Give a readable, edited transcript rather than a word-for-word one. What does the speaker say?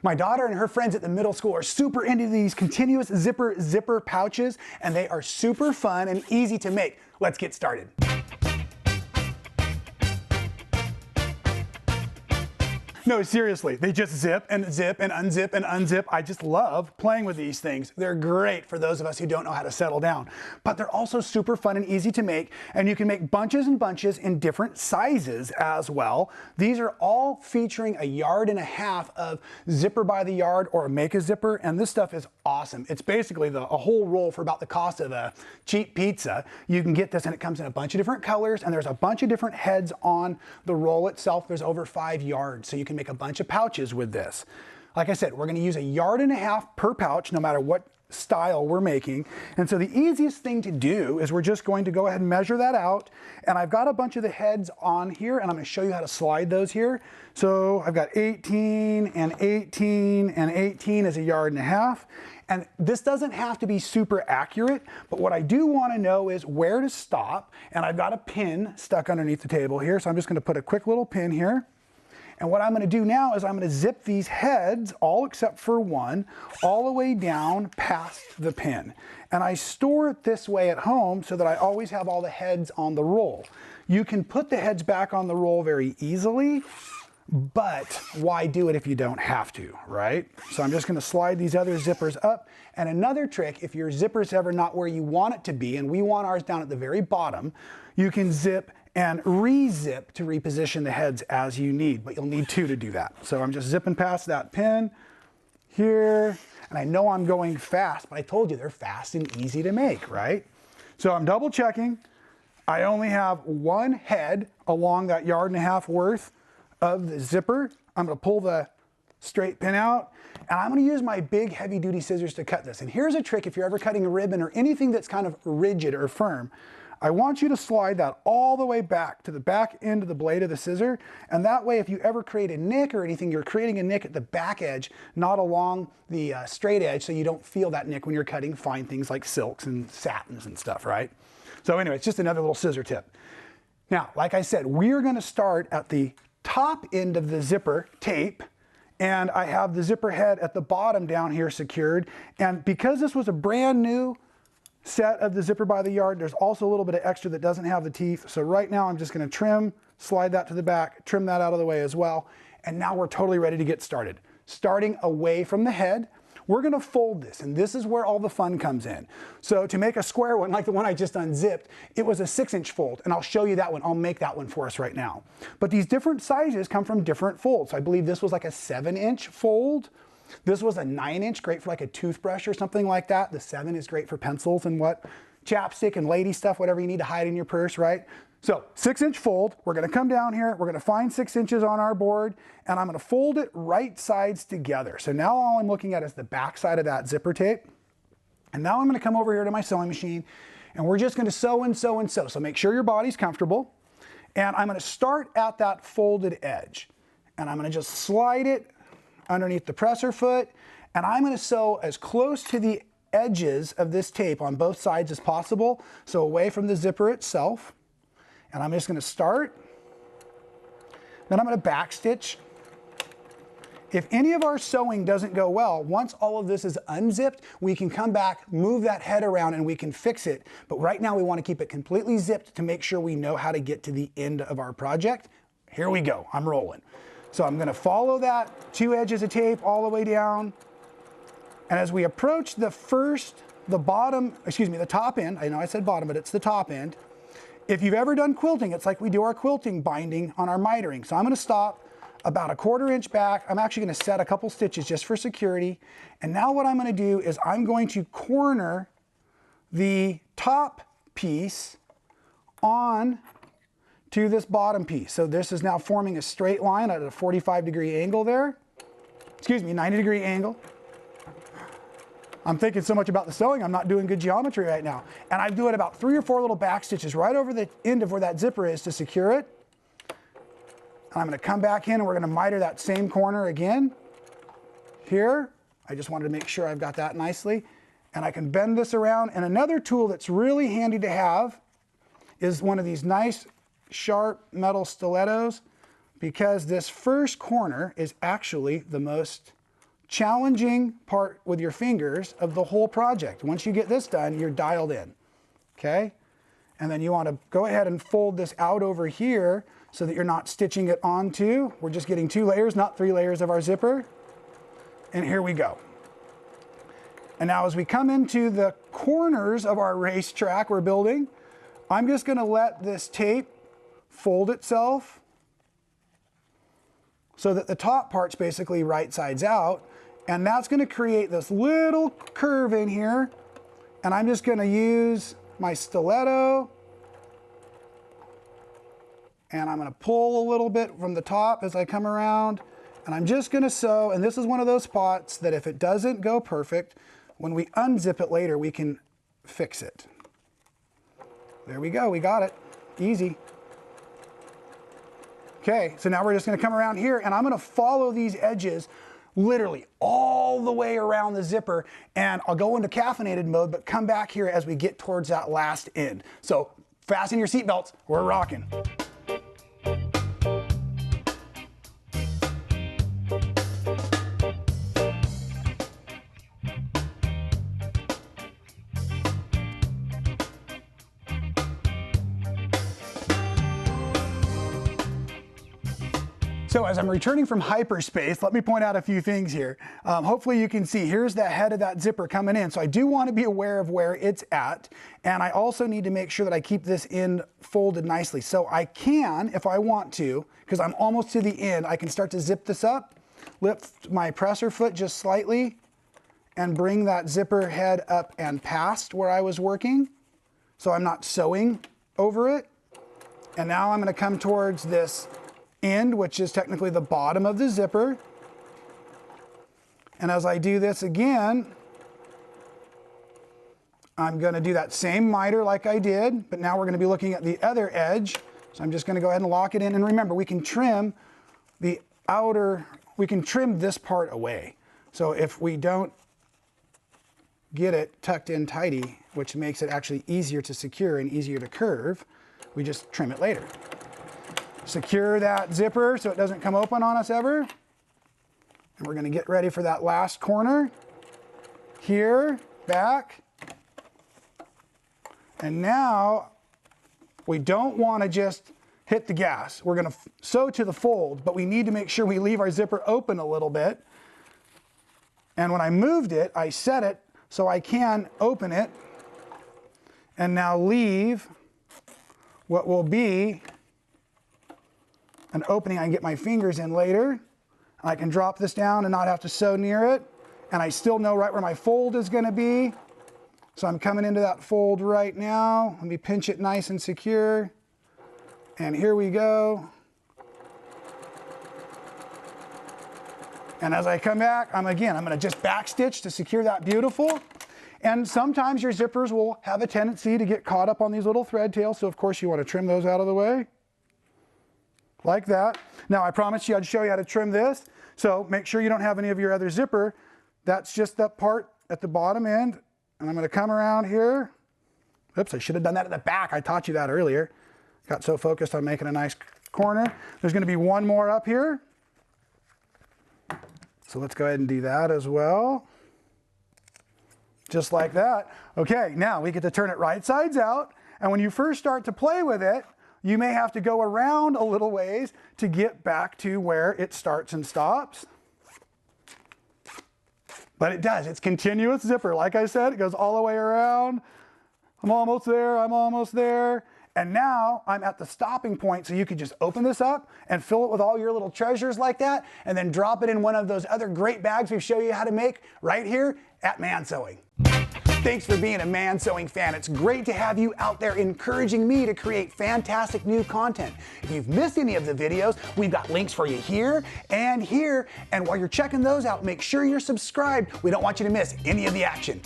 My daughter and her friends at the middle school are super into these continuous zipper pouches, and they are super fun and easy to make. Let's get started. No, seriously, they just zip and unzip and unzip. I just love playing with these things. They're great for those of us who don't know how to settle down. But they're also super fun and easy to make, and you can make bunches and bunches in different sizes as well. These are all featuring 1.5 yards of zipper by the yard or a make a zipper, and this stuff is awesome. It's basically a whole roll for about the cost of a cheap pizza. You can get this, and it comes in a bunch of different colors, and there's a bunch of different heads on the roll itself. There's over 5 yards, so you can make a bunch of pouches with this. Like I said, we're going to use 1.5 yards per pouch, no matter what style we're making. And so the easiest thing to do is we're just going to go ahead and measure that out. And I've got a bunch of the heads on here, and I'm going to show you how to slide those here. So I've got 18 and 18 and 18 is 1.5 yards. And this doesn't have to be super accurate, but what I do want to know is where to stop. And I've got a pin stuck underneath the table here, so I'm just going to put a quick little pin here. And what I'm going to do now is I'm going to zip these heads, all except for one, all the way down past the pin. And I store it this way at home so that I always have all the heads on the roll. You can put the heads back on the roll very easily, but why do it if you don't have to, right? So I'm just going to slide these other zippers up. And another trick, if your zipper's ever not where you want it to be, and we want ours down at the very bottom, you can zip and re-zip to reposition the heads as you need, but you'll need 2 to do that. So I'm just zipping past that pin here, and I know I'm going fast, but I told you they're fast and easy to make, right? So I'm double checking. I only have 1 head along that 1.5 yards worth of the zipper. I'm going to pull the straight pin out, and I'm going to use my big heavy duty scissors to cut this. And here's a trick if you're ever cutting a ribbon or anything that's kind of rigid or firm. I want you to slide that all the way back to the back end of the blade of the scissor, and that way if you ever create a nick or anything, you're creating a nick at the back edge, not along the straight edge, so you don't feel that nick when you're cutting fine things like silks and satins and stuff, right? So anyway, it's just another little scissor tip. Now, like I said, we're going to start at the top end of the zipper tape, and I have the zipper head at the bottom down here secured, and because this was a brand new set of the zipper by the yard, there's also a little bit of extra that doesn't have the teeth. So right now I'm just going to trim, slide that to the back, trim that out of the way as well. And now we're totally ready to get started. Starting away from the head, we're going to fold this, and this is where all the fun comes in. So to make a square one like the one I just unzipped, it was a 6-inch fold, and I'll show you that one. I'll make that one for us right now. But these different sizes come from different folds. So I believe this was like a 7-inch fold. This was a 9-inch, great for like a toothbrush or something like that. The 7 is great for pencils and chapstick and lady stuff, whatever you need to hide in your purse, right? So 6-inch fold, we're going to come down here, we're going to find 6 inches on our board, and I'm going to fold it right sides together. So now all I'm looking at is the back side of that zipper tape. And now I'm going to come over here to my sewing machine, and we're just going to sew and sew and sew. So make sure your body's comfortable. And I'm going to start at that folded edge, and I'm going to just slide it underneath the presser foot, and I'm going to sew as close to the edges of this tape on both sides as possible, so away from the zipper itself. And I'm just going to start, then I'm going to backstitch. If any of our sewing doesn't go well, once all of this is unzipped, we can come back, move that head around, and we can fix it. But right now we want to keep it completely zipped to make sure we know how to get to the end of our project. Here we go, I'm rolling. So I'm going to follow that 2 edges of tape all the way down. And as we approach the top end, I know I said bottom, but it's the top end. If you've ever done quilting, it's like we do our quilting binding on our mitering. So I'm going to stop about 1/4 inch back. I'm actually going to set a couple stitches just for security. And now what I'm going to do is I'm going to corner the top piece on to this bottom piece. So this is now forming a straight line at a 45-degree angle there. Excuse me, 90-degree angle. I'm thinking so much about the sewing, I'm not doing good geometry right now. And I'm doing about 3 or 4 little back stitches right over the end of where that zipper is to secure it. And I'm going to come back in and we're going to miter that same corner again. Here, I just wanted to make sure I've got that nicely. And I can bend this around. And another tool that's really handy to have is one of these nice sharp metal stilettos, because this first corner is actually the most challenging part with your fingers of the whole project. Once you get this done, you're dialed in, okay? And then you want to go ahead and fold this out over here so that you're not stitching it onto. We're just getting 2 layers, not 3 layers of our zipper. And here we go. And now as we come into the corners of our racetrack we're building, I'm just going to let this tape fold itself so that the top part's basically right sides out. And that's going to create this little curve in here. And I'm just going to use my stiletto, and I'm going to pull a little bit from the top as I come around, and I'm just going to sew. And this is one of those spots that if it doesn't go perfect, when we unzip it later, we can fix it. There we go, we got it, easy. Okay, so now we're just going to come around here, and I'm going to follow these edges literally all the way around the zipper, and I'll go into caffeinated mode, but come back here as we get towards that last end. So fasten your seatbelts, we're rocking. So as I'm returning from hyperspace, let me point out a few things here. Hopefully you can see, here's the head of that zipper coming in. So I do want to be aware of where it's at. And I also need to make sure that I keep this end folded nicely. So I can, if I want to, because I'm almost to the end, I can start to zip this up, lift my presser foot just slightly, and bring that zipper head up and past where I was working. So I'm not sewing over it. And now I'm going to come towards this end, which is technically the bottom of the zipper. And as I do this again, I'm going to do that same miter like I did, but now we're going to be looking at the other edge. So I'm just going to go ahead and lock it in. And remember, we can trim the outer, we can trim this part away. So if we don't get it tucked in tidy, which makes it actually easier to secure and easier to curve, we just trim it later. Secure that zipper so it doesn't come open on us ever. And we're going to get ready for that last corner. Here, back. And now we don't want to just hit the gas. We're going to sew to the fold, but we need to make sure we leave our zipper open a little bit. And when I moved it, I set it so I can open it and now leave what will be an opening I can get my fingers in later. I can drop this down and not have to sew near it. And I still know right where my fold is going to be. So I'm coming into that fold right now. Let me pinch it nice and secure. And here we go. And as I come back, I'm going to just backstitch to secure that beautiful. And sometimes your zippers will have a tendency to get caught up on these little thread tails. So of course you want to trim those out of the way. Like that. Now I promised you I'd show you how to trim this. So make sure you don't have any of your other zipper. That's just that part at the bottom end. And I'm going to come around here. Oops, I should have done that at the back. I taught you that earlier. Got so focused on making a nice corner. There's going to be one more up here. So let's go ahead and do that as well. Just like that. Okay, now we get to turn it right sides out. And when you first start to play with it, you may have to go around a little ways to get back to where it starts and stops. But it does, it's continuous zipper. Like I said, it goes all the way around. I'm almost there, I'm almost there. And now I'm at the stopping point, so you could just open this up and fill it with all your little treasures like that, and then drop it in one of those other great bags we show you how to make right here at Man Sewing. Thanks for being a Man Sewing fan. It's great to have you out there encouraging me to create fantastic new content. If you've missed any of the videos, we've got links for you here and here. And while you're checking those out, make sure you're subscribed. We don't want you to miss any of the action.